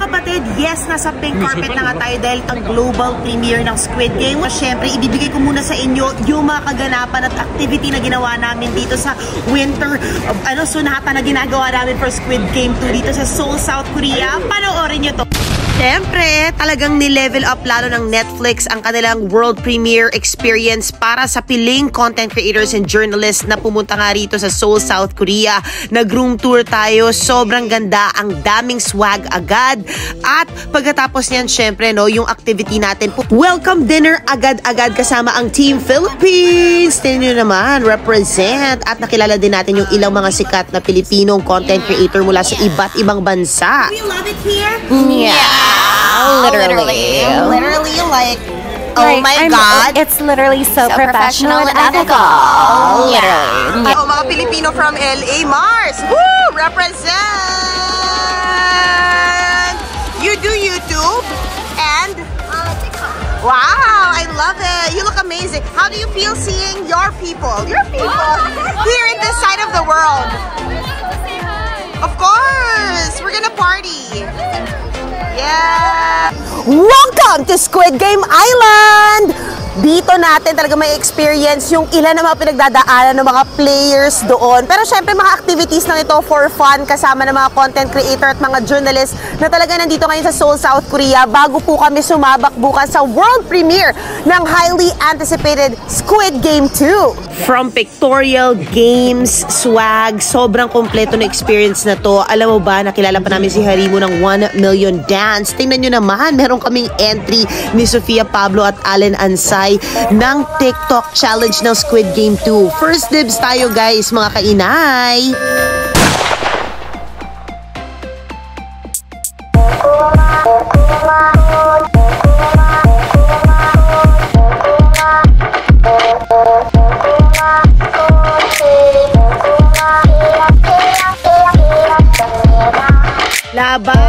kapatid, yes, nasa pink carpet na nga tayo dahil ang global premiere ng Squid Game. Siyempre, ibibigay ko muna sa inyo yung mga kaganapan at activity na ginawa namin dito sa winter, sunata na ginagawa namin for Squid Game 2 dito sa Seoul, South Korea. Panoorin nyo to. Siyempre, talagang ni-level up lalo ng Netflix ang kanilang world premiere experience para sa piling content creators and journalists na pumunta nga rito sa Seoul, South Korea. Nag-room tour tayo, sobrang ganda, ang daming swag agad. At pagkatapos niyan, siyempre, yung activity natin, welcome dinner agad-agad kasama ang Team Philippines. Tingnan nyo naman, represent. At nakilala din natin yung ilang mga sikat na Pilipinong content creator mula sa iba't ibang bansa. We love it here? Yeah. Literally, like, oh my God. It's literally so professional and ethical. Literally. Mga Pilipino from LA, Mars. Woo! Represent! You do YouTube and TikTok. Wow, I love it. You look amazing. How do you feel seeing your people here in this side of the world? Of course, we're gonna party. Yeah! Welcome to Squid Game Island! Dito natin talaga may experience yung ilan na mga pinagdadaanan ng mga players doon. Pero syempre mga activities na ito for fun kasama ng mga content creator at mga journalists na talaga nandito ngayon sa Seoul, South Korea bago po kami sumabak bukas sa world premiere ng highly anticipated Squid Game 2. From pictorial, games, swag, sobrang kompleto na experience na to. Alam mo ba, nakilala pa namin si Harimo ng 1 Million Dance. Tingnan nyo naman, meron kaming entry ni Sofia Pablo at Allen Ansay ng TikTok challenge ng Squid Game 2. First dibs tayo guys, mga kainay! Laban!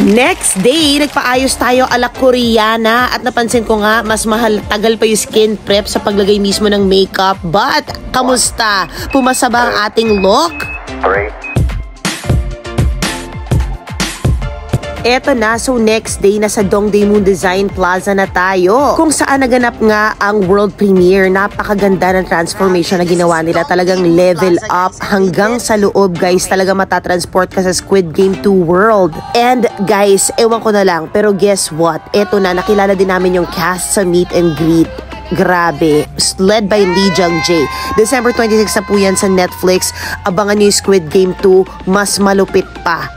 Next day, nagpaayos tayo ala Koreana at napansin ko nga mas tagal pa yung skin prep sa paglagay mismo ng makeup. But, kamusta? Pumasa ba ang ating look? Eto na, so next day, nasa Dongdaemun Design Plaza na tayo. Kung saan naganap nga ang world premiere. Napakaganda ng transformation na ginawa nila. Talagang level up hanggang sa loob, guys. Talaga matatransport ka sa Squid Game 2 world. And guys, ewan ko na lang, pero guess what? Eto na, nakilala din namin yung cast sa meet and greet. Grabe. Led by Lee Jung-jae. December 26 na po yan sa Netflix. Abangan nyo yung Squid Game 2. Mas malupit pa.